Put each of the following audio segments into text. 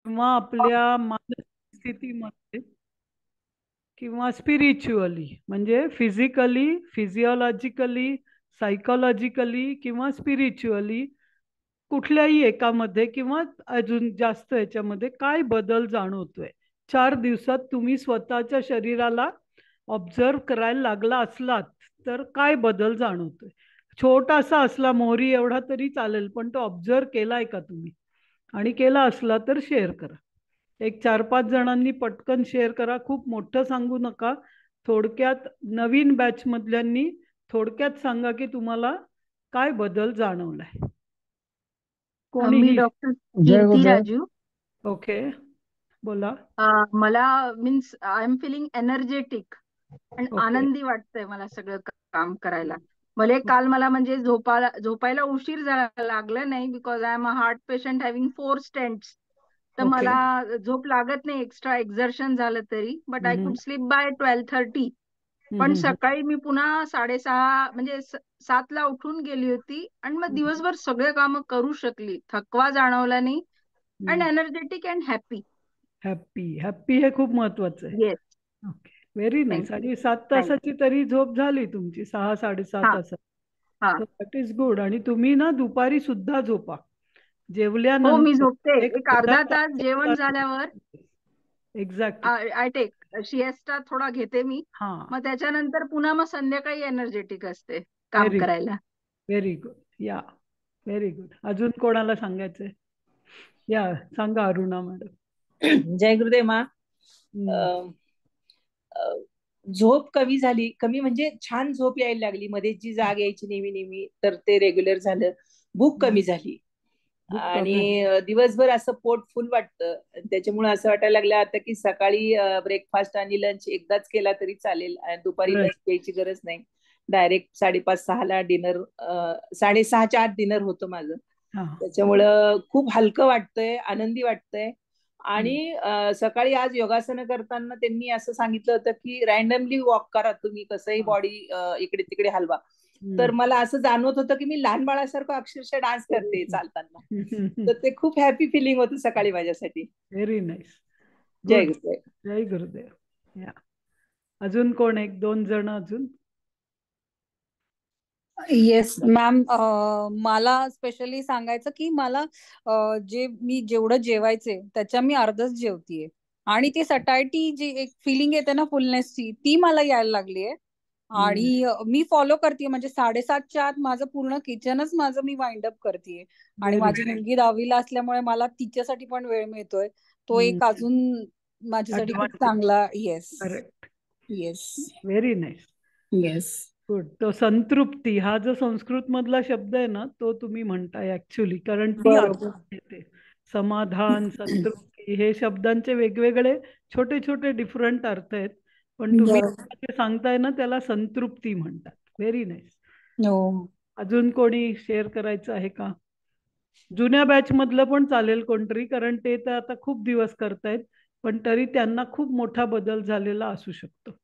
किंवा आपल्या मानसिक स्थितीमध्ये किंवा स्पिरिच्युअली, म्हणजे फिजिकली, फिजिओलॉजिकली, सायकोलॉजिकली किंवा स्पिरिच्युअली, कुठल्याही एकामध्ये किंवा अजून जास्त याच्यामध्ये काय बदल जाणवतोय 4 दिवसात? तुम्ही स्वतःच्या शरीराला ऑब्झर्व करायला लागला असलात तर काय बदल जाणवतोय? छोटासा असला, मोहरी एवढा तरी चालेल, पण तो ऑब्झर्व केलाय का तुम्ही? आणि केला असला तर शेअर करा. एक 4-5 जणांनी पटकन शेअर करा. खूप मोठं सांगू नका. थोडक्यात नवीन बॅच मधल्यांनी थोडक्यात सांगा की तुम्हाला काय बदल जाणवलाय. मी कोणीही. डॉक्टर जय कीर्ती गुरुदेव. राजू. ओके, बोला. मला means I am feeling energetic आणि ओके. आनंदी वाटतंय मला सगळं काम करायला. भले काल मला म्हणजे झोपायला उशीर झाला, लागलं नाही, because I am a heart patient having 4 stents. तर ओके. मला झोप लागत नाही एक्स्ट्रा एक्झर्शन झालं तरी, बट आय हम्म, कुड स्लीप बाय 12:30. हम्म, पण हम्म, सकाळी मी पुन्हा 6:30 म्हणजे 7ला उठून गेली होती आणि मग दिवसभर सगळे कामं करू शकली, थकवा जाणवला नाही, अँड हम्म. Energetic and happy. Happy happy हे खूप महत्वाचं आहे. Yes. Okay, very nice. Thank you. आणि 7 थँक्यू. तासाची तरी झोप झाली तुमची, 6-7.5 हा. तासात. हा. That is good. आणि तुम्ही ना दुपारी सुद्धा झोपा, हो, मी जेवल्यानंतर झोपते एक एक अर्धा अर्धा तास जेवण तास. झाल्यावर. एक्झॅक्टली. आय टेक शिएस्टा थोडा घेते मी. हा. मग त्याच्यानंतर पुन्हा मग संध्याकाळी एनर्जेटिक असते काम व्हेरी गुड. करायला. Very good. या. Very good. अजून कोणाला सांगायचंय? या, सांगा अरुणा मॅडम. जय गुरुदेव मा. हम्म. अं, अं, झोप कमी झाली, कमी म्हणजे छान झोप यायला लागली, मध्ये जी जाग यायची नेहमी नेहमी तर ते रेग्युलर झालं. भूक हम्म. कमी झाली भूक कमी. आणि दिवसभर असं पोट फुल वाटतं. त्याच्यामुळे असं वाटायला लागलं आता की सकाळी ब्रेकफास्ट आणि लंच एकदाच केला तरी चालेल आणि दुपारी लंच राईट. घ्यायची गरज नाही. डायरेक्ट 5:30-6ला डिनर, 6:30च्या आत डिनर होतं माझं. हा. त्याच्यामुळं खूप हलकं वाटतंय, आनंदी वाटतंय. हम्म. आणि सकाळी आज योगासनं करताना त्यांनी असं सांगितलं होतं की रॅन्डमली वॉक करा तुम्ही, कसंही हा. बॉडी इकडे तिकडे हलवा. तर हम्म. मला असं जाणवत होतं की मी लहान बाळासारखं अक्षरशः डान्स करते चालताना. तर ते खूप हॅपी फिलिंग होतं सकाळी माझ्यासाठी. Very nice. जय गुड. गुरुदेव. जय गुरुदेव. या. अजून कोण? 1-2 जण अजून. Yes ma'am. मला स्पेशली सांगायचं की मला जे मी जेवढं जेवायचे त्याच्या मी अर्धच जेवतीये. आणि ती सटायटी जी एक फिलिंग येते ना फुलनेसची, ती मला यायला लागलीये. हम्म. आणि मी फॉलो करते, म्हणजे 7:30च्या आत माझं पूर्ण किचनच माझं मी वाइंड अप करते. आणि व्हेरी. माझी मुलगी 10वीला असल्यामुळे मला तिच्यासाठी पण वेळ मिळतोय. तो एक अजून माझ्यासाठी खूप ऍडव्हान्टेज. चांगला. Yes. Correct. Yes. Very nice. Yes. Good. तो संतृप्ती हा जो संस्कृत मधला शब्द आहे ना, तो तुम्ही म्हणताय ऍक्च्युली, कारण ती बरोबर. आत्मा येते. समाधान, संतृप्ती हे शब्दांचे वेगवेगळे छोटे छोटे डिफरंट अर्थ आहेत, पण तुम्ही बरोबर. जे सांगताय ना त्याला संतृप्ती म्हणतात. Very nice. हो. अजून कोणी शेअर करायचं आहे का? जुन्या बॅच मधलं पण चालेल कोणतरी, कारण ते तर आता खूप दिवस करतायत, पण तरी त्यांना खूप मोठा बदल झालेला असू शकतो.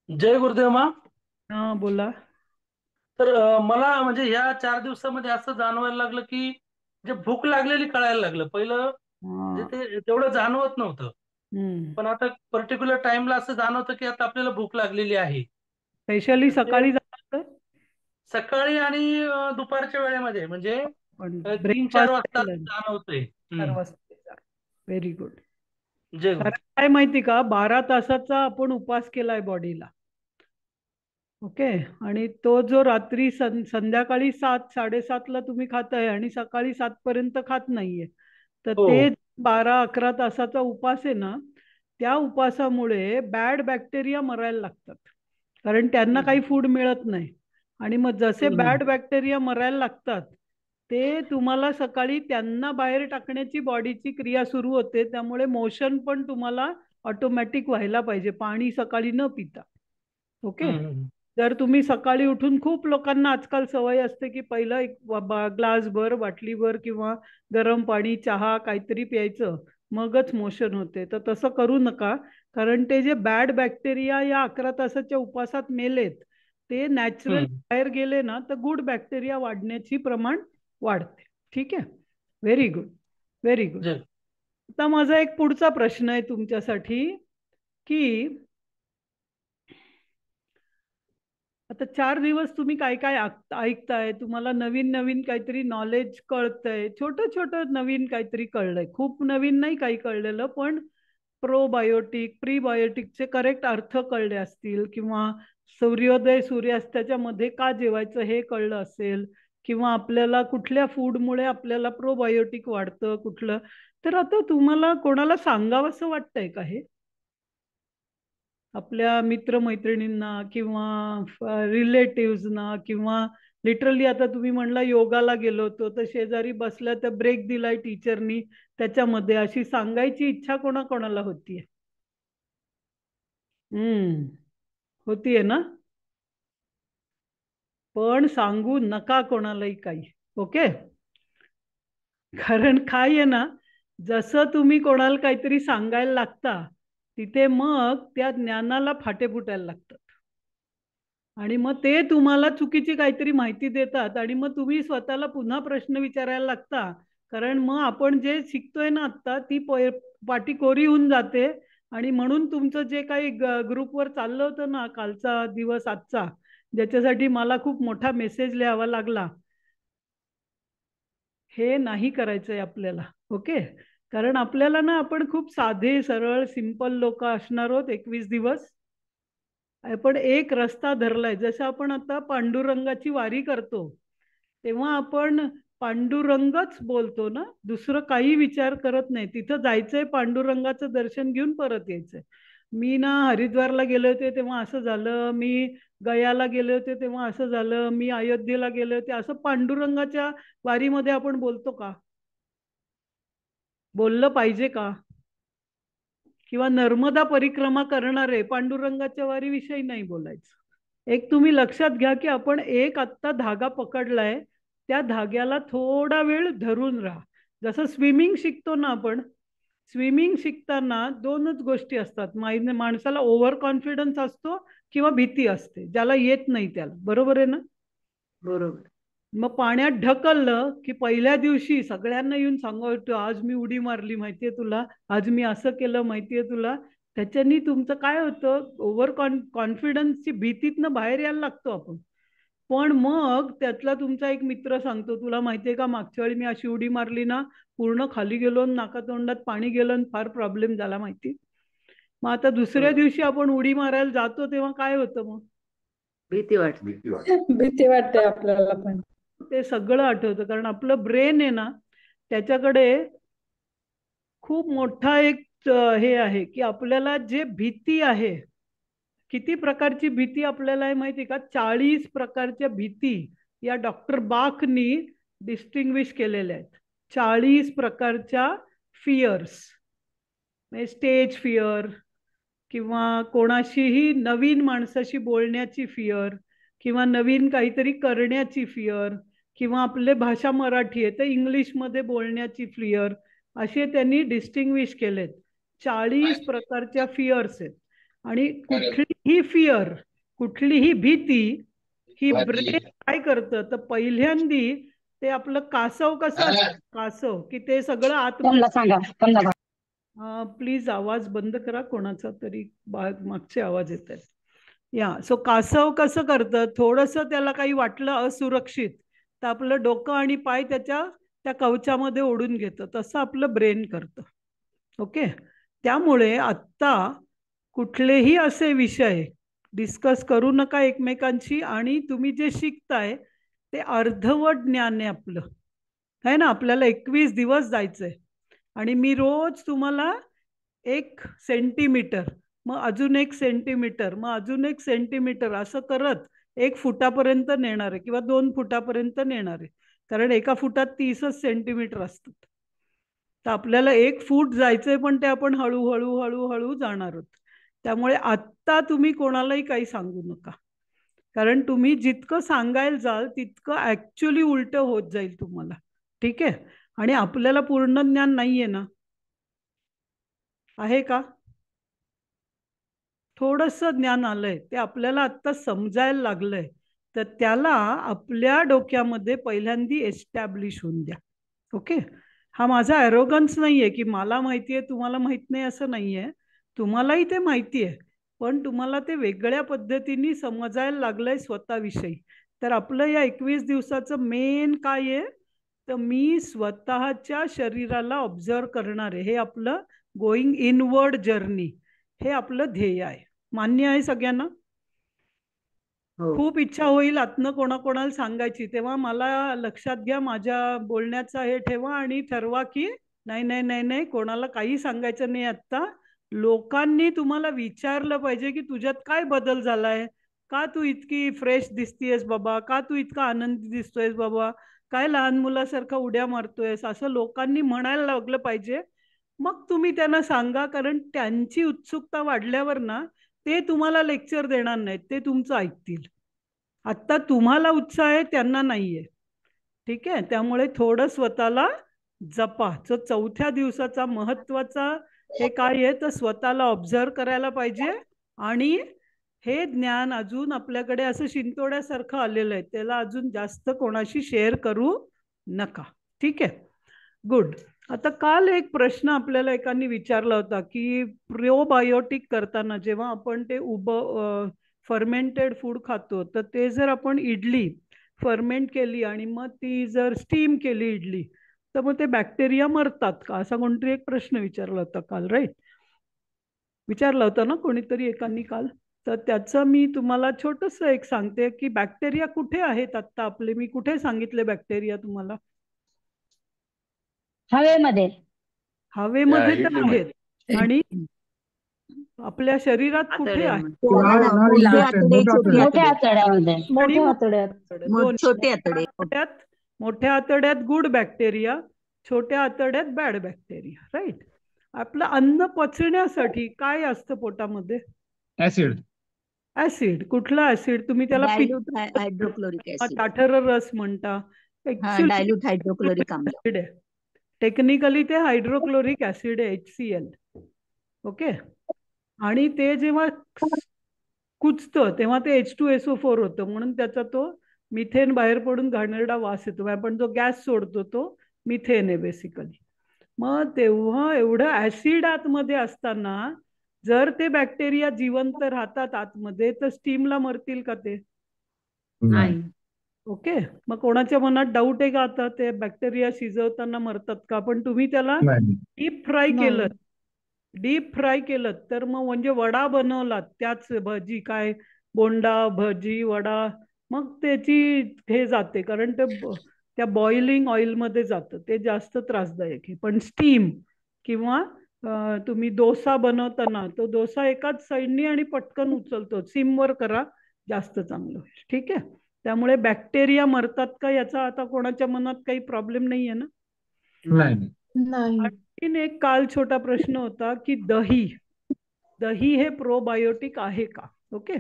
जय गुरुदेव मा. हा, बोला. तर मला म्हणजे या 4 दिवसामध्ये असं जाणवायला लागलं की जे भूक लागलेली कळायला लागलं. पहिलं म्हणजे हा. ते तेवढं जाणवत नव्हतं, हम्म. पण आता पर्टिक्युलर टाइमला असं जाणवतं की आता आपल्याला भूक लागलेली आहे. स्पेशली तर ते सकाळी जातात. सकाळी आणि दुपारच्या वेळेमध्ये म्हणजे पण 3-4 ब्रेकफास्ट वाजता लंच जाणवतंय. 4 वाजता. Very good. जय कारण गुरु. काय माहिती का, 12 तासाचा आपण उपास केलाय बॉडीला. ओके. आणि तो जो रात्री संध्याकाळी 7-7:30ला तुम्ही खाताय आणि सकाळी 7 पर्यंत खात नाहीये, तर हो. ते 12-11 तासाचा उपास आहे ना, त्या उपासामुळे बॅड बॅक्टेरिया मरायला लागतात, कारण त्यांना हम्म, काही फूड मिळत नाही. आणि मग जसे हम्म, बॅड बॅक्टेरिया मरायला लागतात, ते तुम्हाला सकाळी त्यांना बाहेर टाकण्याची बॉडीची क्रिया सुरू होते. त्यामुळे मोशन पण तुम्हाला ऑटोमॅटिक व्हायला पाहिजे, पाणी सकाळी न पिता. ओके. हम्म, हम्म, जर तुम्ही सकाळी उठून, खूप लोकांना आजकाल सवय असते की पहिलं एक ग्लासभर, बाटलीभर किंवा गरम पाणी, चहा काहीतरी प्यायचं, मगच मोशन होते. तर तसं करू नका, कारण ते जे बॅड बॅक्टेरिया या 11 तासाच्या उपासात मेलेत, ते नॅचरल हम्म. बाहेर गेले ना तर गुड बॅक्टेरिया वाढण्याची प्रमाण वाढते. ठीक आहे. Very good. Very good. जय आता माझा एक पुढचा प्रश्न आहे तुमच्यासाठी की आता 4 दिवस तुम्ही काय काय ऐकताय, तुम्हाला नवीन नवीन काहीतरी नॉलेज कळतंय, छोटं छोटं नवीन काहीतरी कळलंय, खूप नवीन नाही काही कळलेलं, पण प्रोबायोटिक प्रीबायोटिकचे करेक्ट अर्थ कळले असतील, किंवा सूर्योदय सूर्यास्ताच्या मध्ये का जेवायचं हे कळलं असेल, किंवा आपल्याला कुठल्या फूडमुळे आपल्याला प्रोबायोटिक वाढतं कुठलं. तर आता तुम्हाला कोणाला सांगावंसं वाटतंय का हे आपल्या मित्रमैत्रिणींना किंवा रिलेटिव्हजना, किंवा लिटरली आता तुम्ही म्हणला योगाला गेलो होतो तर शेजारी बसल्या तर ब्रेक दिलाय टीचरनी त्याच्यामध्ये, अशी सांगायची इच्छा कोणाकोणाला होतीये? होतीये ना? पण सांगू नका कोणालाही काही, ओके? कारण काय आहे ना, जसं तुम्ही कोणाला काहीतरी सांगायला लागता तिथे मग त्या ज्ञानाला फाटे फुटायला लागतात, आणि मग ते तुम्हाला चुकीची काहीतरी माहिती देतात, आणि मग तुम्ही स्वतःला पुन्हा प्रश्न विचारायला लागता. कारण मग आपण जे शिकतोय ना आत्ता ती पाटी कोरी होऊन जाते, आणि म्हणून तुमचं जे काही ग्रुपवर चाललं होतं ना कालचा दिवस आजचा, ज्याच्यासाठी मला खूप मोठा मेसेज लिहावा लागला, हे नाही करायचंय आपल्याला, ओके? कारण आपल्याला ना आपण खूप साधे सरळ सिंपल लोक असणार आहोत 21 दिवस. आपण एक रस्ता धरलाय, जसं आपण आता पांडुरंगाची वारी करतो तेव्हा आपण पांडुरंगच बोलतो ना, दुसरं काही विचार करत नाही. तिथं जायचंय, पांडुरंगाचं दर्शन घेऊन परत यायचंय. मी ना हरिद्वारला गेले होते तेव्हा असं झालं, मी गयाला गेले होते तेव्हा असं झालं, मी अयोध्येला गेले होते, असं पांडुरंगाच्या वारीमध्ये आपण बोलतो का? बोललं पाहिजे का? किंवा नर्मदा परिक्रमा करणारे पांडुरंगाच्या वारीविषयी नाही बोलायचं. एक तुम्ही लक्षात घ्या की आपण एक आत्ता धागा पकडलाय, त्या धाग्याला थोडा वेळ धरून राहा. जसं स्विमिंग शिकतो ना आपण, स्विमिंग शिकताना दोनच गोष्टी असतात, माणसाला ओव्हर कॉन्फिडन्स असतो किंवा भीती असते, ज्याला येत नाही त्याला, बरोबर आहे ना? बरोबर. मग पाण्यात ढकललं की पहिल्या दिवशी सगळ्यांना येऊन सांगतो, आज मी उडी मारली माहितीये तुला, आज मी असं केलं माहितीये तुला. त्याच्यानी तुमचं काय होतं, ओव्हर कॉन्फिडन्सची भीतीतनं बाहेर यायला लागतो आपण. पण मग त्यातला तुमचा एक मित्र सांगतो, तुला माहितीये का मागच्या वेळी मी अशी उडी मारली ना, पूर्ण खाली गेलो, नाकातोंडात पाणी गेलं, फार प्रॉब्लेम झाला माहिती. मग आता दुसऱ्या दिवशी आपण उडी मारायला जातो तेव्हा काय होतं, मग भीती वाटते आपल्याला पण. ते सगळं आठवतं, कारण आपलं ब्रेन आहे ना त्याच्याकडे खूप मोठा एक हे आहे की आपल्याला जे भीती आहे, किती प्रकारची भीती आपल्याला आहे माहिती का? 40 प्रकारच्या भीती या डॉक्टर बाखनी डिस्टिंग्विश केलेल्या आहेत. 40 प्रकारच्या फिअर्स, स्टेज फिअर, किंवा कोणाशीही नवीन माणसाशी बोलण्याची फिअर, किंवा नवीन काहीतरी करण्याची फिअर, किंवा आपले भाषा मराठी आहे तर इंग्लिशमध्ये बोलण्याची फिअर, असे त्यांनी डिस्टिंग्विश केलेत. 40 प्रकारच्या फिअर्स आहेत, आणि कुठलीही फिअर, कुठलीही भीती ही ब्रेन काय करतं, तर पहिल्यांदी ते आपलं कासव कसं असतं, कासव की ते सगळं आतमध्ये. प्लीज आवाज बंद करा कोणाचा तरी, मागचे आवाज येत आहेत. सो कासव कसं करतं, थोडंसं त्याला काही वाटलं असुरक्षित तर आपलं डोकं आणि पाय त्या कवचामध्ये ओढून घेतं, तसं आपलं ब्रेन करतं, ओके? त्यामुळे आत्ता कुठलेही असे विषय डिस्कस करू नका एकमेकांशी, आणि तुम्ही जे शिकताय ते अर्धवट ज्ञान आहे आपलं, है ना? आपल्याला 21 दिवस जायचंय, आणि मी रोज तुम्हाला 1 सेंटीमीटर, मग अजून 1 सेंटीमीटर, मग अजून 1 सेंटीमीटर असं करत 1 फुटापर्यंत नेणार आहे, किंवा 2 फुटापर्यंत नेणार आहे, कारण 1 फुटात 30 सेंटीमीटर असतात. तर आपल्याला 1 फूट जायचंय, पण ते आपण हळूहळू हळूहळू जाणार आहोत. त्यामुळे आत्ता तुम्ही कोणालाही काही सांगू नका, कारण तुम्ही जितकं सांगायला जाल तितकं ऍक्च्युली उलट होत जाईल तुम्हाला, ठीक आहे? आणि आपल्याला पूर्ण ज्ञान नाहीये ना, आहे का? थोडंसं ज्ञान आलंय, ते आपल्याला आत्ता समजायला लागलंय, तर त्याला आपल्या डोक्यामध्ये पहिल्यांदी एस्टॅब्लिश होऊन द्या, ओके? हा माझा ॲरोगन्स नाहीये की मला माहितीये तुम्हाला माहित नाही असं नाहीये, तुम्हालाही ते माहिती आहे, पण तुम्हाला ते वेगळ्या पद्धतीने समजायला लागलंय स्वतःविषयी. तर आपलं या 21 दिवसाचं मेन काय आहे, तर मी स्वतःच्या शरीराला ऑब्झर्व करणार आहे. हे आपलं गोईंग इनवर्ड जर्नी, हे आपलं ध्येय आहे. मान्य आहे सगळ्यांना? खूप इच्छा होईल आतनं कोणाकोणाला सांगायची, तेव्हा मला लक्षात घ्या, माझ्या बोलण्याचा हे ठेवा आणि ठरवा की नाही नाही नाही नाही, कोणाला काही सांगायचं नाही आत्ता. लोकांनी तुम्हाला विचारलं पाहिजे की तुझ्यात काय बदल झालाय, का तू इतकी फ्रेश दिसतीयस बाबा, का तू इतका आनंदी दिसतोयस बाबा, काय लहान मुलासारखा उड्या मारतोयस, असं लोकांनी म्हणायला लागलं पाहिजे. मग तुम्ही त्यांना सांगा, कारण त्यांची उत्सुकता वाढल्यावर ना ते तुम्हाला लेक्चर देणार नाहीत, ते तुमचं ऐकतील. आत्ता तुम्हाला उत्साह आहे, त्यांना नाहीये. ठीक आहे, त्यामुळे थोडं स्वतःला जपा. जो 4थ्या दिवसाचा महत्वाचा हे काय आहे, तर स्वतःला ऑब्झर्व करायला पाहिजे. आणि हे ज्ञान अजून आपल्याकडे असं शिंतोड्यासारखं आलेलं आहे, त्याला अजून जास्त कोणाशी शेअर करू नका. ठीक आहे, गुड. आता काल एक प्रश्न आपल्याला एकाने विचारला होता की प्रोबायोटिक करताना जेव्हा आपण ते फर्मेंटेड फूड खातो, तर ते जर आपण इडली फर्मेंट केली आणि मग ती जर स्टीम केली इडली, तर मग ते बॅक्टेरिया मरतात का, असा कोणतरी एक प्रश्न विचारला होता काल. राईट, विचारला होता ना कोणीतरी एकांनी काल. तर त्याचं मी तुम्हाला छोटंसं एक सांगते की बॅक्टेरिया कुठे आहेत आत्ता आपले. मी कुठे सांगितले बॅक्टेरिया तुम्हाला? हवेमध्ये. हवेमध्ये तर आहेत, आणि आपल्या शरीरात कुठे आहे? मोठ्या आतड्यामध्ये. मोठ्या आतड्यात गुड बॅक्टेरिया, छोट्या आतड्यात बॅड बॅक्टेरिया. राईट. आपलं अन्न पचण्यासाठी काय असतं पोटामध्ये? ऍसिड. ऍसिड. कुठला ऍसिड? तुम्ही त्याला हायड्रोक्लोरिक ऍसिड. टाठर रस म्हणता. डायल्यूट हायड्रोक्लोरिक आम्ल. टेक्निकली ते हायड्रोक्लोरिक ऍसिड आहे, HCl. ओके. आणि ते जेव्हा कुचतं तेव्हा ते H2SO4 होतं, म्हणून त्याचा तो मिथेन बाहेर पडून घाणेरडा वास येतो. आपण जो गॅस सोडतो तो मिथेन आहे बेसिकली. मग तेव्हा एवढं ऍसिड आतमध्ये असताना जर ते बॅक्टेरिया जिवंत राहतात आतमध्ये, तर स्टीमला मरतील का ते? नाही. ओके. मग कोणाच्या मनात डाऊट आहे का आता ते बॅक्टेरिया शिजवताना मरतात का? पण तुम्ही त्याला डीप फ्राय केलं, डीप फ्राय केलं तर मग म्हणजे वडा बनवलात, त्याच भजी, काय बोंडा भजी वडा, मग त्याची हे जाते, कारण ते त्या बॉइलिंग ऑइलमध्ये जातं, ते जास्त त्रासदायक आहे. पण स्टीम किंवा तुम्ही डोसा बनवताना, तो डोसा एकाच साईडनी आणि पटकन उचलतो, सिमवर करा, जास्त चांगलं होईल. ठीक आहे. त्यामुळे बॅक्टेरिया मरतात का याचा आता कोणाच्या मनात काही प्रॉब्लेम नाही आहे ना? नाही. आणखीन एक काल छोटा प्रश्न होता की दही, दही हे प्रोबायोटिक आहे का? ओके.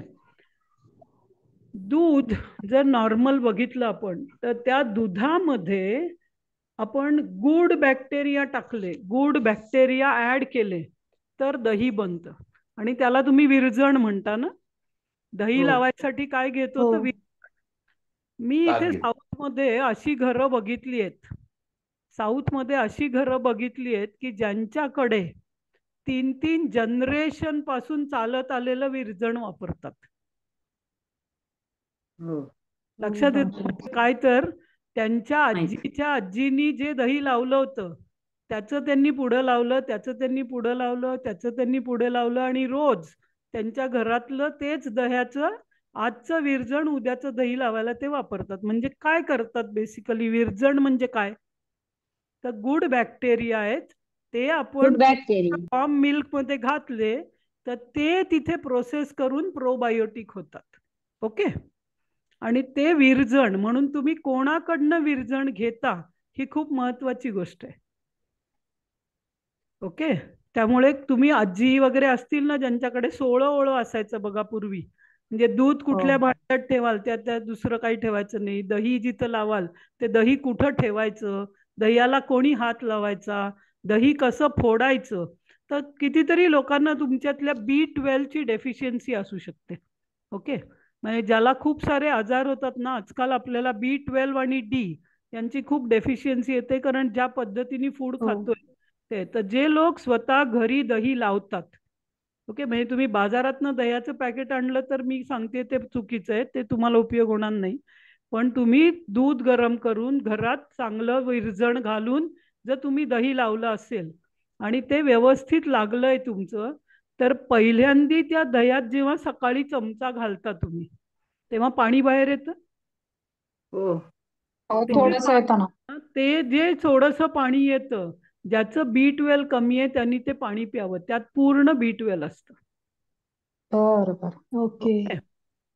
दूध जर नॉर्मल बघितलं आपण, तर त्या दुधामध्ये आपण गुड बॅक्टेरिया टाकले, गुड बॅक्टेरिया ऍड केले, तर दही बनतं. आणि त्याला तुम्ही विरजण म्हणता ना. दही लावायसाठी काय घेतो तर मी इथे साऊथ मध्ये अशी घरं बघितली आहेत, साऊथ मध्ये अशी घरं बघितली आहेत की ज्यांच्याकडे 3-3 जनरेशन पासून चालत आलेलं विरजण वापरतात. लक्षात येत काय? तर त्यांच्या आजीच्या आजीनी जे दही लावलं होतं त्याचं त्यांनी पुढं लावलं, त्याचं त्यांनी पुढं लावलं, त्याचं त्यांनी पुढे लावलं, आणि रोज त्यांच्या घरातलं तेच दह्याचं आजचं विरजण उद्याचं दही लावायला ते वापरतात. म्हणजे काय करतात बेसिकली? विरजण म्हणजे काय? तर गुड बॅक्टेरिया आहेत, ते आपण फॉर्म मिल्क मध्ये घातले तर ते तिथे प्रोसेस करून प्रोबायोटिक होतात. ओके. आणि ते विरजण म्हणून तुम्ही कोणाकडनं विरजण घेता ही खूप महत्वाची गोष्ट आहे. ओके. त्यामुळे तुम्ही आजी वगैरे असतील ना ज्यांच्याकडे 16 ओळं असायचं बघा पूर्वी, म्हणजे दूध कुठल्या भांड्यात ठेवाल त्यात दुसरं काही ठेवायचं नाही, दही जिथं लावाल ते दही कुठं ठेवायचं, दह्याला कोणी हात लावायचा, दही कसं फोडायचं. तर कितीतरी लोकांना तुमच्यातल्या B12 ची डेफिशियन्सी असू शकते. ओके. म्हणजे ज्याला खूप सारे आजार होतात ना आजकाल, आपल्याला B12 आणि D यांची खूप डेफिशियन्सी येते, कारण ज्या पद्धतीने फूड खातोय ते. तर जे लोक स्वतः घरी दही लावतात, ओके, म्हणजे तुम्ही बाजारातनं दह्याचं पॅकेट आणलं तर मी सांगते ते चुकीचं आहे, ते तुम्हाला उपयोग होणार नाही. पण तुम्ही दूध गरम करून घरात चांगलं विरजण घालून जर तुम्ही दही लावलं असेल आणि ते व्यवस्थित लागलंय तुमचं, तर पहिल्यांदी त्या दह्यात जेव्हा सकाळी चमचा घालता तुम्ही, तेव्हा पाणी बाहेर येतं. थोडंसं येतं ना. ते जे थोडंसं पाणी येतं, ज्याचं B12 कमी आहे त्यांनी ते पाणी प्यावं, त्यात पूर्ण B12 असतं. बरोबर. ओके.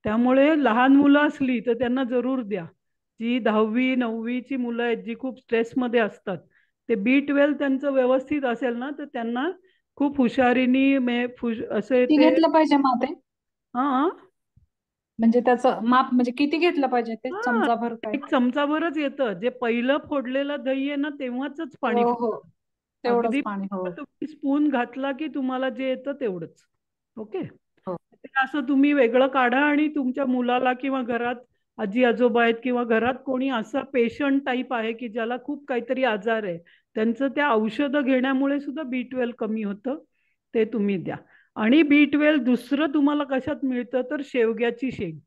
त्यामुळे लहान मुलं असली तर त्यांना जरूर द्या. जी 10वी 9वीची मुलं आहेत जी खूप स्ट्रेसमध्ये असतात, ते B12 त्यांचं व्यवस्थित असेल ना तर त्यांना खूप हुशारीने असे किती ते घेतलं पाहिजे माप आहे? हा म्हणजे त्याचं माप म्हणजे किती घेतलं पाहिजे ते? हा, चमचाभर काय? एक चमचाभरच येतं. जे पहिलं फोडलेलं दही आहे ना तेव्हाच पाणी हो फुटतं. तेवढंच अगदी पाणी. हो तुम्ही स्पून घातला की तुम्हाला जे येतं तेवढंच. ओके. हो. असं तुम्ही वेगळं काढा आणि तुमच्या मुलाला किंवा घरात आजी आजोबा आहेत किंवा घरात कोणी असा पेशंट टाईप आहे की ज्याला खूप काहीतरी आजार आहे, त्यांचं त्या औषधं घेण्यामुळे सुद्धा B12 कमी होतं, ते तुम्ही द्या. आणि B12 दुसरं तुम्हाला कशात मिळतं तर शेवग्याची शेंग.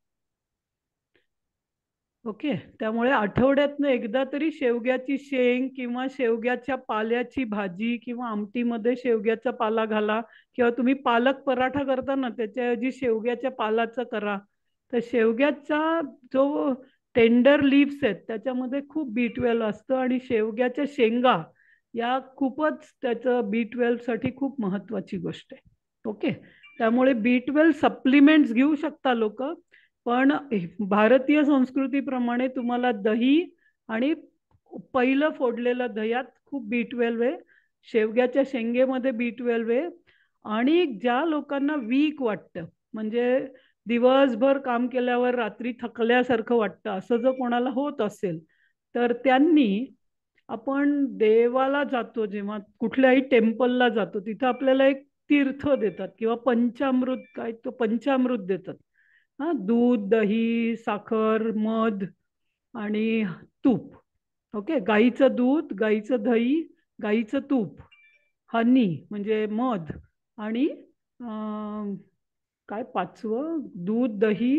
ओके. त्यामुळे आठवड्यातनं एकदा तरी शेवग्याची शेंग किंवा शेवग्याच्या पाल्याची भाजी किंवा आमटीमध्ये शेवग्याचा पाला घाला, किंवा तुम्ही पालक पराठा करता ना त्याच्याऐवजी शेवग्याच्या पालाचं करा. तर शेवग्याचा जो टेंडर लीव्स आहेत त्याच्यामध्ये खूप B12 असतं, आणि शेवग्याच्या शेंगा या खूपच त्याचं B12 साठी खूप महत्वाची गोष्ट आहे. ओके. त्यामुळे B12 सप्लिमेंट्स घेऊ शकता लोक, पण भारतीय संस्कृतीप्रमाणे तुम्हाला दही आणि पहिलं फोडलेलं दह्यात खूप B12 आहे, शेवग्याच्या शेंगेमध्ये B12 आहे. आणि ज्या लोकांना वीक वाटतं, म्हणजे दिवसभर काम केल्यावर रात्री थकल्यासारखं वाटतं, असं जर कोणाला होत असेल तर त्यांनी, आपण देवाला जातो जेव्हा कुठल्याही टेम्पलला जातो तिथं आपल्याला एक तीर्थ देतात किंवा पंचामृत, काय तो पंचामृत देतात. हा, दूध, दही, साखर, मध आणि तूप. ओके. गाईचं दूध, गाईचं दही, गाईचं तूप, हनी म्हणजे मध, आणि काय पाचवं, दूध, दही,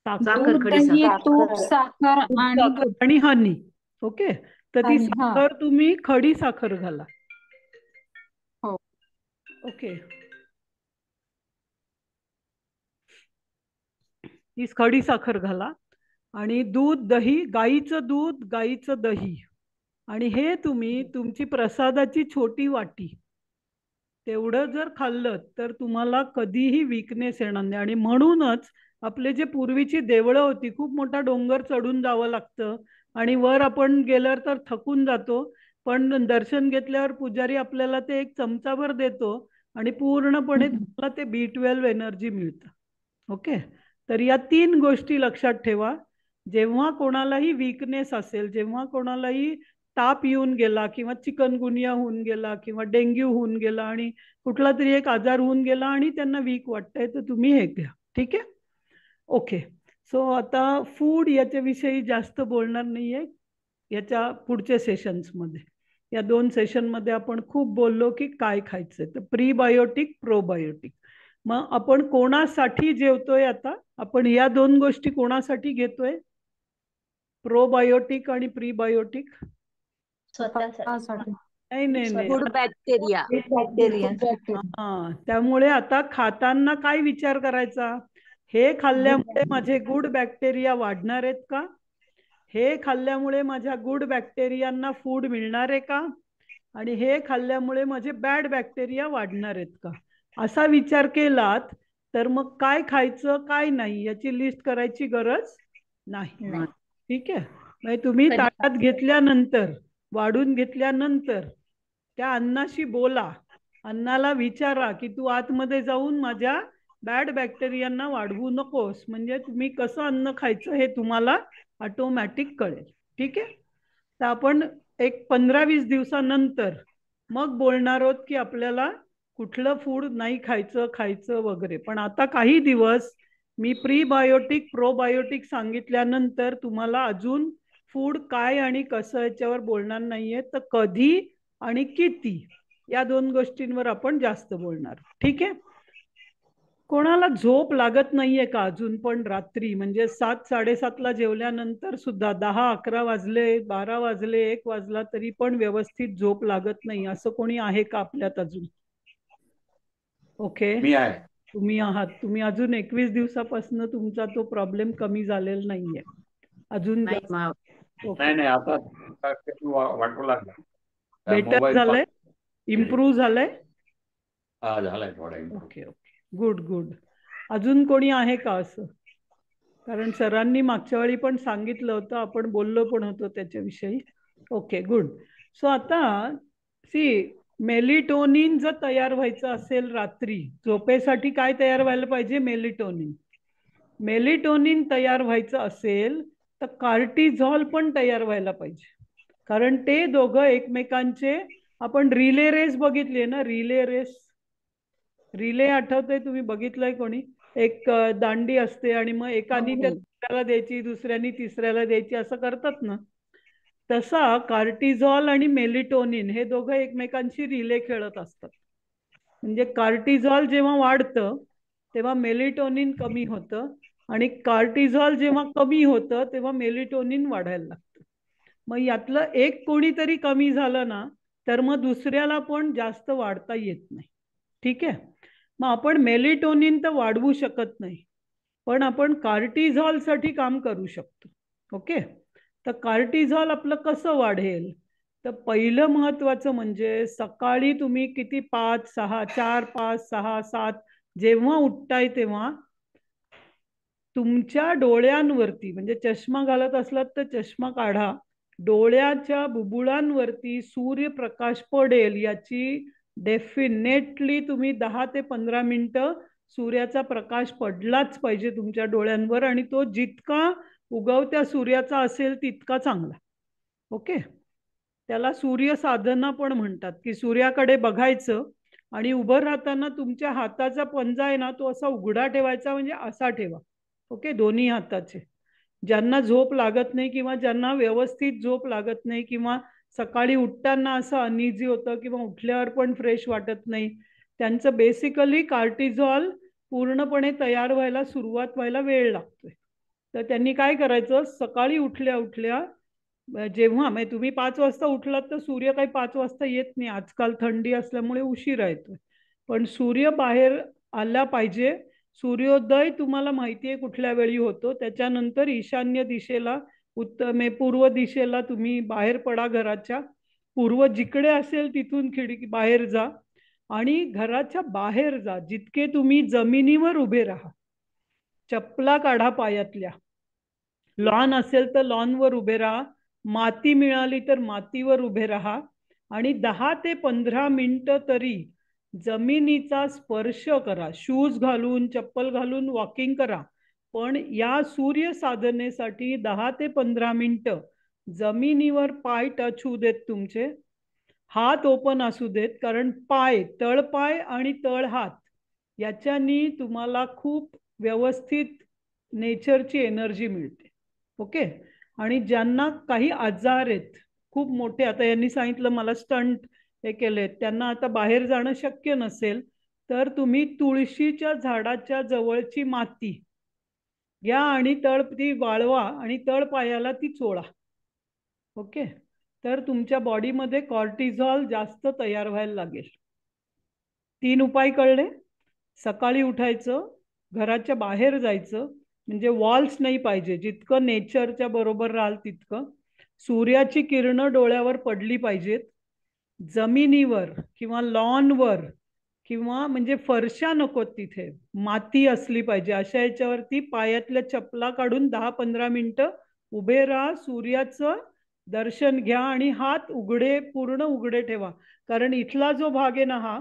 दूध, दही, तूप, साखर आणि हनी. ओके. तर ती आणि साखर तुम्ही खडी साखर घाला. हो. ओके. ती खडी साखर घाला, आणि दूध, दही, गाईचं दूध, गाईचं दही, आणि हे तुम्ही तुमची प्रसादाची छोटी वाटी तेवढं जर खाल्लं तर तुम्हाला कधीही वीकनेस येणार नाही. आणि म्हणूनच आपले जे पूर्वीची देवळं होती, खूप मोठा डोंगर चढून जावं लागतं आणि वर आपण गेल्यावर तर थकून जातो, पण दर्शन घेतल्यावर पुजारी आपल्याला ते एक चमचाभर देतो आणि पूर्णपणे तुम्हाला ते B12 एनर्जी मिळतं. ओके. तर या 3 गोष्टी लक्षात ठेवा. जेव्हा कोणालाही वीकनेस असेल, जेव्हा कोणालाही ताप येऊन गेला किंवा चिकनगुनिया होऊन गेला किंवा डेंग्यू होऊन गेला आणि कुठला तरी एक आजार होऊन गेला आणि त्यांना वीक वाटतंय, तर तुम्ही हे घ्या. ठीक आहे. ओके. सो आता फूड याच्याविषयी जास्त बोलणार नाहीये याच्या पुढच्या सेशन्समध्ये. या 2 सेशनमध्ये आपण खूप बोललो की काय खायचंय, तर प्रीबायोटिक, प्रोबायोटिक. मग आपण कोणासाठी जेवतोय आता, आपण या 2 गोष्टी कोणासाठी घेतोय, प्रोबायोटिक आणि प्रीबायोटिक? नाही नाही नाही. Good bacteria. हा, त्यामुळे आता खाताना काय विचार करायचा, हे खाल्ल्यामुळे माझे गुड बॅक्टेरिया वाढणार आहेत का, हे खाल्ल्यामुळे माझ्या गुड बॅक्टेरियांना फूड मिळणार आहे का, आणि हे खाल्ल्यामुळे माझे बॅड बॅक्टेरिया वाढणार आहेत का, असा विचार केलात तर मग काय खायचं काय नाही याची लिस्ट करायची गरज नाही. ठीक आहे. म्हणजे तुम्ही ताटात घेतल्यानंतर, वाढून घेतल्यानंतर त्या अन्नाशी बोला, अन्नाला विचारा की तू आतमध्ये जाऊन माझ्या बॅड बॅक्टेरियांना वाढवू नकोस, म्हणजे तुम्ही कसं अन्न खायचं हे तुम्हाला ऑटोमॅटिक कळेल. ठीक आहे. तर आपण एक 15-20 दिवसानंतर मग बोलणार आहोत की आपल्याला कुठलं फूड नाही खायचं, खायचं वगैरे. पण आता काही दिवस मी प्रीबायोटिक, प्रोबायोटिक सांगितल्यानंतर तुम्हाला अजून फूड काय आणि कसं याच्यावर बोलणार नाहीये, तर कधी आणि किती या दोन गोष्टींवर आपण जास्त बोलणार. ठीक आहे. कोणाला झोप लागत नाहीये का अजून पण रात्री? म्हणजे 7-7:30ला जेवल्यानंतर सुद्धा 10-11 वाजले, 12 वाजले, 1 वाजला तरी पण व्यवस्थित झोप लागत नाही, असं कोणी आहे का आपल्यात अजून? ओके, मी आहे. तुम्ही आहात. तुम्ही अजून 21 दिवसापासून तुमचा तो प्रॉब्लेम कमी झालेला नाहीये अजून. नाही आता वाटू लागला. बेटर झालंय, इम्प्रूव्ह झालंय. झालंय थोडा. Okay okay, good good. अजून कोणी आहे का असं? कारण सरांनी मागच्या वेळी पण सांगितलं होतं, आपण बोललो पण होतो त्याच्याविषयी. Okay good. सो आता मेलिटोनिन जर तयार व्हायचं असेल रात्री झोपेसाठी, काय तयार व्हायला पाहिजे? मेलिटोनिन. मेलिटोनिन तयार व्हायचं असेल तर कार्टिझॉल पण तयार व्हायला पाहिजे, कारण ते दोघं एकमेकांचे, आपण रिले रेस बघितली ना, रिले रेस. रिले आठवतंय? तुम्ही बघितलंय कोणी? एक दांडी असते आणि मग एकानी त्या दुसऱ्याला द्यायची, दुसऱ्यानी तिसऱ्याला द्यायची, असं करतात ना. तसा कार्टिझॉल आणि मेलिटोनिन हे दोघं एकमेकांशी रिले खेळत असतात. म्हणजे कार्टिझॉल जेव्हा वाढतं तेव्हा मेलिटोनिन कमी होतं, आणि कार्टिझॉल जेव्हा कमी होतं तेव्हा मेलिटोनिन वाढायला लागतं. मग यातलं एक कोणीतरी कमी झालं ना, तर मग दुसऱ्याला पण जास्त वाढता येत नाही. ठीक आहे. मग आपण मेलिटोनिन तर वाढवू शकत नाही, पण आपण कार्टिझॉल साठी काम करू शकतो. ओके. तर कार्टिझॉल आपलं कसं वाढेल? तर पहिलं महत्वाचं म्हणजे सकाळी तुम्ही किती 5-6, 4, 5, 6, 7 जेव्हा उठताय तेव्हा तुमच्या डोळ्यांवरती, म्हणजे चष्मा घालत असलात तर चष्मा काढा, डोळ्याच्या बुबुळांवरती सूर्यप्रकाश पडेल याची डेफिनेटली तुम्ही 10 ते 15 मिनिटं सूर्याचा प्रकाश पडलाच पाहिजे तुमच्या डोळ्यांवर, आणि तो जितका उगवत्या सूर्याचा असेल तितका चांगला. ओके. त्याला सूर्य साधना पण म्हणतात, की सूर्याकडे बघायचं आणि उभं राहताना तुमच्या हाताचा पंजा आहे ना तो असा उघडा ठेवायचा, म्हणजे असा ठेवा. ओके, दोन्ही हाताचे. ज्यांना झोप लागत नाही किंवा ज्यांना व्यवस्थित झोप लागत नाही किंवा सकाळी उठताना असं अनइझी होतं किंवा उठल्यावर पण फ्रेश वाटत नाही, त्यांचं बेसिकली कार्टिझॉल पूर्णपणे तयार व्हायला, सुरुवात व्हायला वेळ लागतोय. तर त्यांनी काय करायचं, सकाळी उठल्या उठल्या जेव्हा म्हणजे तुम्ही 5 वाजता उठलात तर सूर्य काही 5 वाजता येत नाही, आजकाल थंडी असल्यामुळे उशिरा येतोय, पण सूर्य बाहेर आला पाहिजे. सूर्योदय तुम्हाला माहिती आहे कुठल्या वेळी होतो, त्याच्यानंतर ईशान्य दिशेला, पूर्व दिशेला तुम्ही बाहेर पडा, घराच्या पूर्व जिकडे असेल तिथून खिडकी बाहेर जा आणि घराच्या बाहेर जा. जितके तुम्ही जमिनीवर उभे राहा, चप्पला काढा पायातल्या, लॉन असेल तर लॉनवर उभे राहा, माती मिळाली तर मातीवर उभे राहा, आणि 10 ते 15 मिनिटं तरी जमिनीचा स्पर्श करा. शूज घालून, चप्पल घालून वॉकिंग करा, पण या सूर्य साधनेसाठी 10 ते 15 मिनिटं जमिनीवर पाय टच होऊ देत तुमचे, हात ओपन असू देत, कारण पाय, तळपाय आणि तळ हात याच्यानी तुम्हाला खूप व्यवस्थित नेचरची एनर्जी मिळते. ओके. आणि ज्यांना काही आजार आहेत खूप मोठे, आता यांनी सांगितलं मला स्टंट हे केले, त्यांना आता बाहेर जाणं शक्य नसेल तर तुम्ही तुळशीच्या झाडाच्या जवळची माती घ्या आणि ती वाळवा आणि तळ पायाला ती चोळा. ओके. तर तुमच्या बॉडीमध्ये कॉर्टिझॉल जास्त तयार व्हायला लागेल. 3 उपाय कळले? सकाळी उठायचं, घराच्या बाहेर जायचं, म्हणजे वॉल्स नाही पाहिजे, जितकं नेचरच्या बरोबर राहाल तितकं, सूर्याची किरणं डोळ्यावर पडली पाहिजेत, जमिनीवर किंवा लॉनवर किंवा म्हणजे फरशा नकोत, तिथे माती असली पाहिजे, अशा याच्यावरती पायातल्या चपला काढून 10-15 मिनिटं उभे राहा, सूर्याचं दर्शन घ्या आणि हात उघडे, पूर्ण उघडे ठेवा, कारण इथला जो भाग आहे ना, हा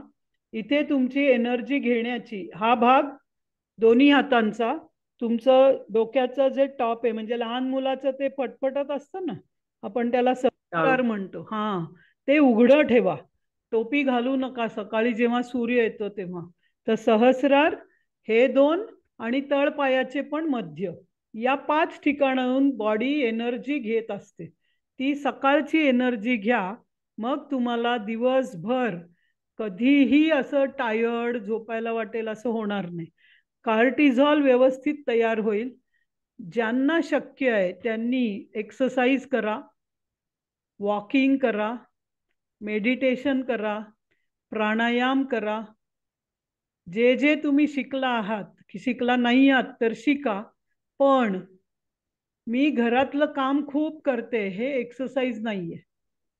इथे तुमची एनर्जी घेण्याची, हा भाग दोन्ही हातांचा, तुमचं डोक्याचं जे टॉप आहे, म्हणजे लहान मुलाचं ते फटफटत असतं ना, आपण त्याला सहस्रार म्हणतो, हा, ते उघडं ठेवा. टोपी घालू नका सकाळी जेव्हा सूर्य येतो तेव्हा. तर सहस्रार हे 2 आणि तळपायाचे पण मध्य, या 5 ठिकाणाहून बॉडी एनर्जी घेत असते. ती सकाळची एनर्जी घ्या, मग तुम्हाला दिवसभर कधीही असं टायर्ड झोपायला वाटेल असं होणार नाही. कार्टिझॉल व्यवस्थित तयार होईल. ज्यांना शक्य आहे त्यांनी एक्सरसाइज करा, वॉकिंग करा, मेडिटेशन करा, प्राणायाम करा. जे जे तुम्ही शिकला आहात की शिकला नाही आहात तर शिका. पण मी घरातलं काम खूप करते हे एक्सरसाइज नाहीये.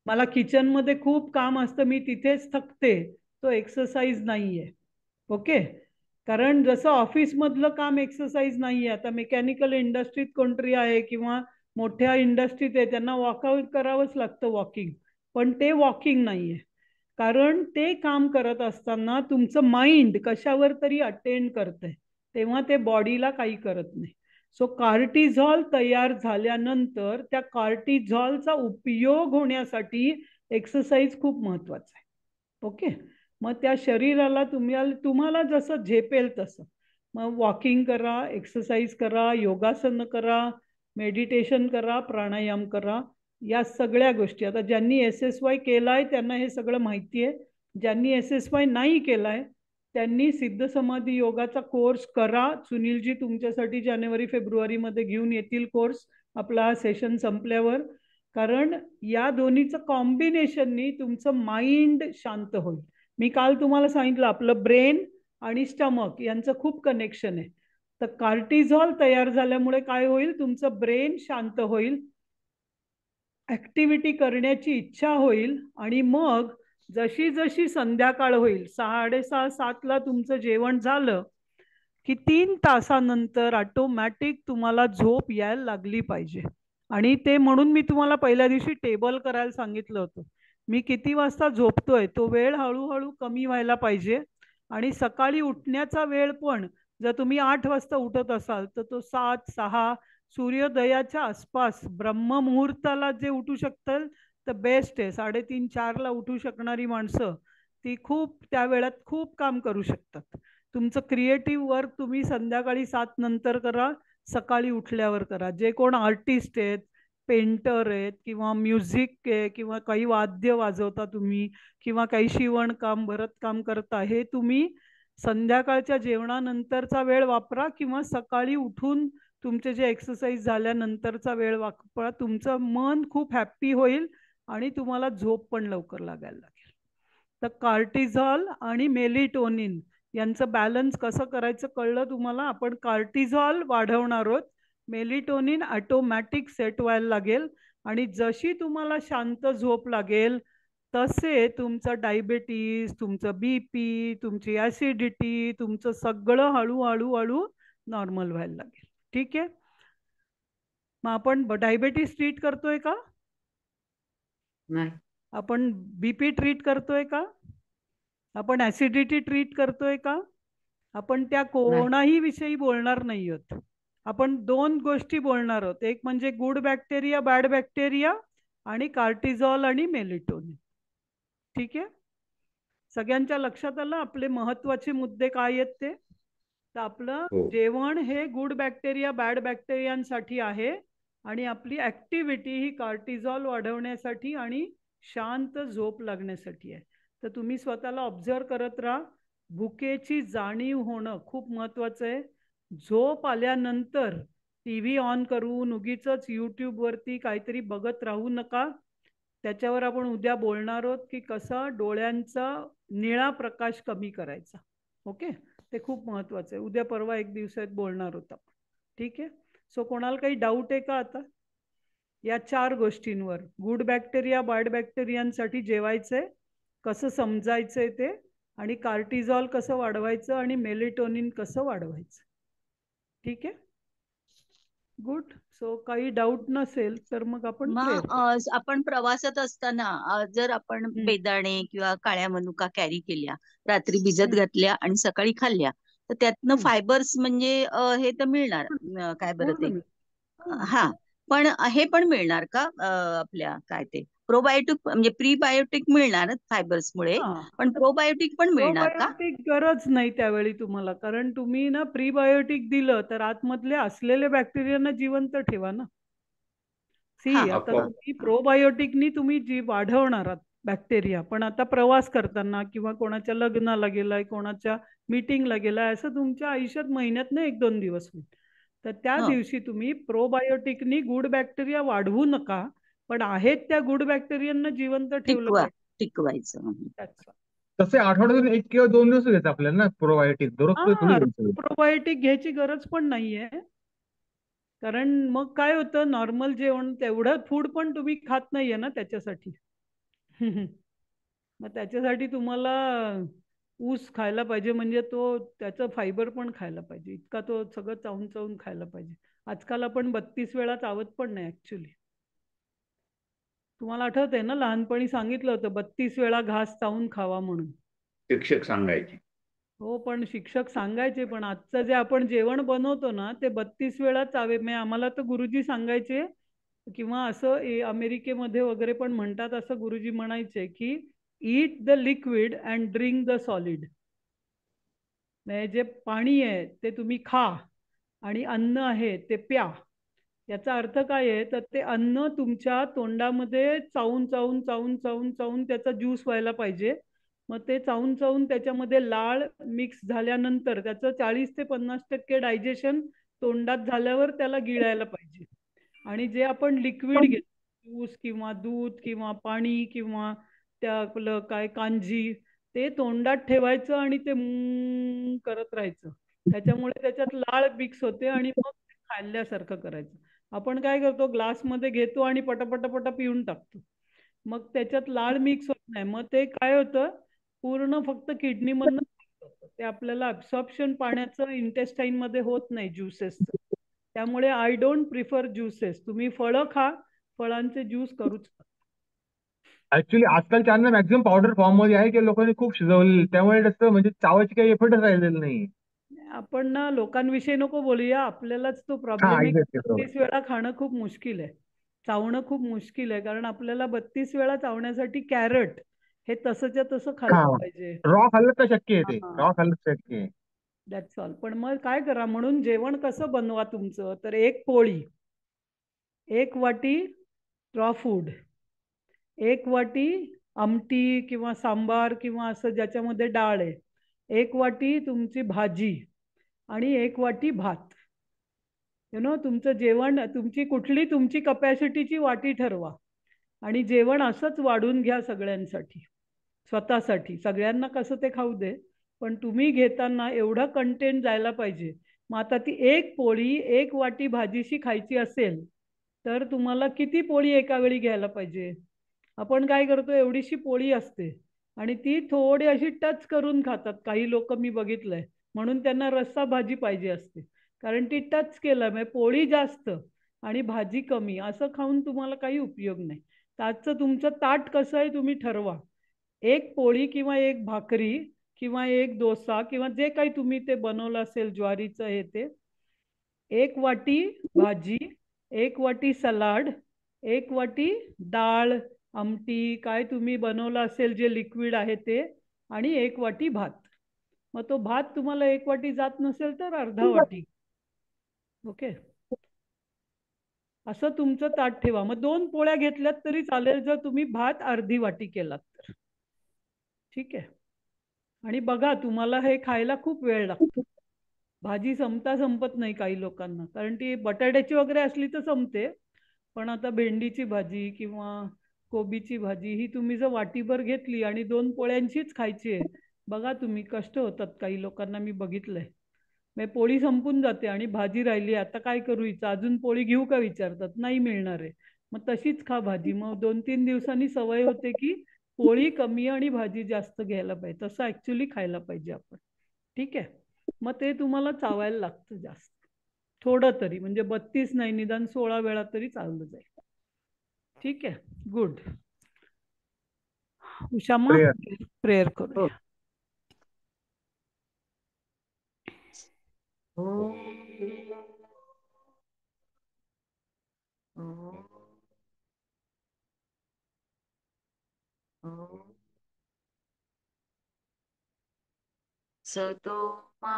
मला किचनमध्ये खूप काम असतं, मी तिथेच थकते, तो एक्सरसाइज नाहीये. ओके. कारण जसं ऑफिसमधलं काम एक्सरसाइज नाहीये. आता मेकॅनिकल इंडस्ट्रीत कोणतरी आहे किंवा मोठ्या इंडस्ट्रीत आहे, त्यांना वॉकआउट करावंच लागतं, वॉकिंग. पण ते वॉकिंग नाहीये. कारण ते काम करत असताना तुमचं माइंड कशावर तरी अटेंड करतंय, तेव्हा ते बॉडीला काही करत नाही. सो कार्टिझॉल तयार झाल्यानंतर त्या कार्टिझॉलचा उपयोग होण्यासाठी एक्सरसाइज खूप महत्वाचा आहे. ओके. मग त्या शरीराला तुम्हाला जसं झेपेल तसं मग वॉकिंग करा, एक्सरसाइज करा, योगासन करा, मेडिटेशन करा, प्राणायाम करा. या सगळ्या गोष्टी आता ज्यांनी SSY केलाय त्यांना हे सगळं माहिती आहे. ज्यांनी SSY नाही केलाय त्यांनी सिद्ध समाधी योगाचा कोर्स करा. सुनीलजी तुमच्यासाठी जानेवारी फेब्रुवारीमध्ये घेऊन येतील कोर्स, आपला सेशन संपल्यावर. कारण या दोन्हीचं कॉम्बिनेशननी तुमचं माइंड शांत होईल. मी काल तुम्हाला सांगितलं आपलं ब्रेन आणि स्टमक यांचं खूप कनेक्शन आहे. तर कार्टिझॉल तयार झाल्यामुळे काय होईल, तुमचं ब्रेन शांत होईल, ऍक्टिव्हिटी करण्याची इच्छा होईल. आणि मग जशी जशी संध्याकाळ होईल, 6:30-7ला तुमचं जेवण झालं की 3 तासानंतर ऑटोमॅटिक तुम्हाला झोप यायला लागली पाहिजे. आणि ते म्हणून मी तुम्हाला पहिल्या दिवशी टेबल करायला सांगितलं होतं. मी किती वाजता झोपतोय तो वेळ हळूहळू कमी व्हायला पाहिजे. आणि सकाळी उठण्याचा वेळ पण जर तुम्ही 8 वाजता उठत असाल तर तो 7-6 सूर्योदयाच्या आसपास ब्रह्ममुहूर्ताला जे उठू शकतात तर बेस्ट आहे. 3:30-4ला उठू शकणारी माणसं ती खूप त्या वेळात खूप काम करू शकतात. तुमचं क्रिएटिव्ह वर्क तुम्ही संध्याकाळी 7 नंतर करा, सकाळी उठल्यावर करा. जे कोण आर्टिस्ट आहेत, पेंटर आहेत किंवा म्युझिक आहे किंवा काही वाद्य वाजवता तुम्ही किंवा काही शिवणकाम भरतकाम करता, हे तुम्ही संध्याकाळच्या जेवणानंतरचा वेळ वापरा किंवा सकाळी उठून तुमचे जे एक्सरसाइज झाल्यानंतरचा वेळ वापरा. तुमचं मन खूप हॅप्पी होईल आणि तुम्हाला झोप पण लवकर लागायला लागेल. तर कार्टिझॉल आणि मेलिटोनिन यांचं बॅलन्स कसं करायचं कळलं तुम्हाला. आपण कार्टिझॉल वाढवणार आहोत, मेलिटोनिन ऑटोमॅटिक सेट व्हायला लागेल. आणि जशी तुम्हाला शांत झोप लागेल तसे तुमचं डायबिटीज, तुमचं BP, तुमची ऍसिडिटी, तुमचं सगळं हळूहळू हळू नॉर्मल व्हायला लागेल. ठीक आहे. मग आपण डायबिटीज ट्रीट करतोय का? नाही. आपण BP ट्रीट करतोय का? आपण ऍसिडिटी ट्रीट करतोय का? आपण त्या कोणाही विषयी बोलणार नाही आहोत. आपण 2 गोष्टी बोलणार आहोत. एक म्हणजे गुड बॅक्टेरिया, बॅड बॅक्टेरिया आणि कार्टिझॉल आणि मेलिटोनिन. ठीक आहे. सगळ्यांच्या लक्षात आलं आपले महत्वाचे मुद्दे काय आहेत ते. तर आपलं जेवण हे गुड बॅक्टेरिया बॅड बॅक्टेरियांसाठी आहे आणि आपली ऍक्टिव्हिटी ही कार्टिझॉल वाढवण्यासाठी आणि शांत झोप लागण्यासाठी आहे. तर तुम्ही स्वतःला ऑब्झर्व करत राहा. भुकेची जाणीव होणं खूप महत्वाचं आहे. झोप आल्यानंतर TV ऑन करून उगीचच यूट्यूबवरती काहीतरी बघत राहू नका. त्याच्यावर आपण उद्या बोलणार आहोत की कसा डोळ्यांचा निळा प्रकाश कमी करायचा. ओके. ते खूप महत्वाचं आहे. उद्या परवा एक दिवसात बोलणार होता. ठीक आहे. सो कोणाला काही डाऊट आहे का आता या 4 गोष्टींवर? गुड बॅक्टेरिया बॅड बॅक्टेरियांसाठी जेवायचंय, कसं समजायचंय ते, आणि कार्टिझॉल कसं वाढवायचं आणि मेलिटोनिन कसं वाढवायचं. ठीक आहे. गुड. सो काही डाऊट नसेल तर मग आपण आपण प्रवासात असताना जर आपण बेदाणे किंवा काळ्या मनुका कॅरी केल्या, रात्री भिजत घातल्या आणि सकाळी खाल्ल्या तर त्यातनं फायबर्स म्हणजे हे तर मिळणार काय बरं ते. हा. पण हे पण मिळणार का आपल्या काय ते प्रोबायोटिक म्हणजे प्रीबायोटिक मिळणार फायबर्समुळे, हा, पण आता प्रोबायोटिक पण मिळणार का? प्रोबायोटिक गरज नाही त्यावेळी तुम्हाला, कारण तुम्ही ना प्रीबायोटिक दिलं तर आतमधले असलेले बॅक्टेरियांना जिवंत ठेवा ना. हा सी आता आपोआप तुम्ही प्रोबायोटिकनी तुम्ही जी वाढवणार आहात बॅक्टेरिया, पण आता प्रवास करताना किंवा कोणाच्या लग्नाला गेलाय, कोणाच्या मीटिंगला गेलाय, असं तुमच्या आयुष्यात महिन्यातनं 1-2 दिवस होईल. तर त्या हं, दिवशी तुम्ही प्रोबायोटिकनी गुड बॅक्टेरिया वाढवू नका, पण आहेत त्या गुड बॅक्टेरियांना जिवंत ठेवलं पाहिजे. टिकवायचं. That's all. तसे आठवड्यातून 1 किंवा 2 दिवस घ्यायचं आपल्याला ना प्रोबायोटिक, दररोज थोडी हा, घ्यायचं. प्रोबायोटिक घ्यायची गरज पण नाहीये, कारण मग काय होतं, नॉर्मल जेवण तेवढं फूड पण तुम्ही खात नाहीये ना त्याच्यासाठी. मग त्याच्यासाठी तुम्हाला ऊस खायला पाहिजे, म्हणजे तो त्याचं फायबर पण खायला पाहिजे, इतका तो सगळं चावून चावून खायला पाहिजे. आजकाल आपण 32 वेळा चावत पण नाही ऍक्च्युली. तुम्हाला आठवत आहे ना, लहानपणी सांगितलं होतं 32 वेळा घास चावून खावा म्हणून. शिक्षक सांगायचे. हो, पण शिक्षक सांगायचे, पण आजचं जे आपण जेवण बनवतो ना ते 32 वेळा चावे. म्हणजे आम्हाला तर गुरुजी सांगायचे, किंवा असं अमेरिकेमध्ये वगैरे पण म्हणतात, असं गुरुजी म्हणायचे की eat the liquid and drink the solid. म्हणजे जे पाणी आहे ते तुम्ही खा आणि अन्न आहे ते प्या. याचा अर्थ काय आहे, तर ते अन्न तुमच्या तोंडामध्ये चावून चावून चावून चावून चावून त्याचा ज्यूस व्हायला पाहिजे. मग ते चावून चावून त्याच्यामध्ये लाळ मिक्स झाल्यानंतर त्याचं 40 ते 50% डायजेशन तोंडात झाल्यावर त्याला गिळायला पाहिजे. आणि जे आपण लिक्विड घेतो, ज्यूस किंवा दूध किंवा पाणी किंवा त्या आपलं काय कांजी, ते तोंडात ठेवायचं आणि ते करत राहायचं. त्याच्यामुळे त्याच्यात लाळ मिक्स होते आणि मग ते खाल्ल्यासारखं करायचं. आपण काय करतो, ग्लासमध्ये घेतो आणि पटापटापटा पिऊन टाकतो, मग त्याच्यात लाळ मिक्स होत नाही. मग ते काय होतं, पूर्ण फक्त किडनीमधनं ते आपल्याला अब्सॉर्प्शन पाण्याचं इंटेस्टाईन मध्ये होत नाही ज्युसेसचं. त्यामुळे आय डोंट प्रिफर ज्युसेस. तुम्ही फळं खा, फळांचे ज्यूस करूच नका. ऍक्च्युली आजकालच्या अन्न मॅक्झिमम पावडर फॉर्म मध्ये आहे, की लोकांनी खूप शिजवले, त्यामुळे त्याचं म्हणजे चावायची काही एफर्टच राहिलेला नाही. आपण ना लोकांविषयी नको बोलूया, आपल्यालाच तो हा, प्रॉब्लेम आहे. एक्झॅक्टली, बरोबर. 32 वेळा खाणं खूप मुश्किल आहे, चावणं खूप मुश्किल आहे, कारण आपल्याला 32 वेळा चावण्यासाठी कॅरट हे तसंच्या तसं हा, खाल्लं पाहिजे. रॉ खाल्लं तर शक्य आहे, ते हा, रॉ खाल्लं तर शक्य आहे. That's all. पण मग काय करा, म्हणून जेवण कसं बनवा तुमचं, तर 1 पोळी, 1 वाटी रॉ फूड, 1 वाटी आमटी किंवा सांबार किंवा असं ज्याच्यामध्ये डाळ आहे, 1 वाटी तुमची भाजी आणि 1 वाटी भात. तुमचं जेवण, तुमची कुठली तुमची कपॅसिटीची वाटी ठरवा आणि जेवण असंच वाढून घ्या सगळ्यांसाठी. स्वतःसाठी सगळ्यांना कसं ते खाऊ दे, पण तुम्ही घेताना एवढं कंटेंट जायला पाहिजे. मग आता ती 1 पोळी 1 वाटी भाजीशी खायची असेल तर तुम्हाला किती पोळी एका वेळी घ्यायला पाहिजे. आपण काय करतो, एवढीशी पोळी असते आणि ती थोडी अशी टच करून खातात काही लोक, मी बघितलंय. म्हणून त्यांना रस्सा भाजी पाहिजे असते, कारण ती टच केलं, म्हणजे पोळी जास्त आणि भाजी कमी, असं खाऊन तुम्हाला काही उपयोग नाही. त्याचं तुमचं ताट कसं आहे तुम्ही ठरवा. 1 पोळी किंवा 1 भाकरी किंवा 1 डोसा किंवा जे काही तुम्ही ते बनवलं असेल ज्वारीचं हे ते, 1 वाटी भाजी, 1 वाटी सलाड, 1 वाटी डाळ आमटी काय तुम्ही बनवलं असेल जे लिक्विड आहे ते, आणि 1 वाटी भात. मग तो भात तुम्हाला 1 वाटी जात नसेल तर अर्धा वाटी. ओके, असं तुमचं ताट ठेवा. मग 2 पोळ्या घेतल्यात तरी चालेल जर तुम्ही भात अर्धी वाटी केलात तर. ठीक आहे. आणि बघा, तुम्हाला हे खायला खूप वेळ लागतो, भाजी संपता संपत नाही काही लोकांना, कारण ती बटाट्याची वगैरे असली तर संपते. पण आता भेंडीची भाजी किंवा कोबीची भाजी ही तुम्ही जर वाटीभर घेतली आणि 2 पोळ्यांचीच खायची आहे, बघा तुम्ही कष्ट होतात काही लोकांना, मी बघितलंय. मग पोळी संपून जाते आणि भाजी राहिली, आता काय करू हिचं, अजून पोळी घेऊ का विचारतात, नाही मिळणार आहे. मग तशीच खा भाजी, मग 2-3 दिवसांनी सवय होते की पोळी कमी आणि भाजी जास्त घ्यायला पाहिजे. तसं ऍक्च्युली खायला पाहिजे आपण. ठीक आहे, मग ते तुम्हाला चावायला लागतं जास्त, थोडं तरी, म्हणजे 32 नाही, निदान 16 वेळा तरी चाललं जाईल. ठीक आहे, गुड. उषामा, प्रेयर. प्रेयर करूया. ॐ सतो मा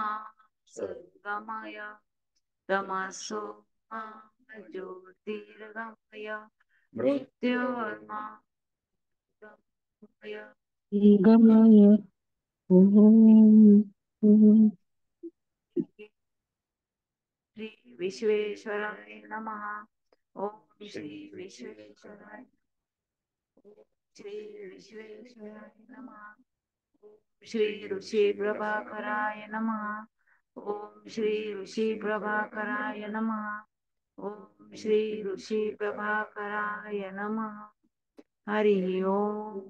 सद्गमय तमसो मा ज्योतिर्गमय मृत्योर्मा गमय ओम श्री विश्वेश्वराय नमः ओम श्री विश्वेश्वराय ओम श्री विश्वेश्वराय नमः ओम श्री ऋषि प्रभाकराय नमः ओम श्री ऋषि प्रभाकराय नमः ओम श्री ऋषि प्रभाकराय नमः हरि ओम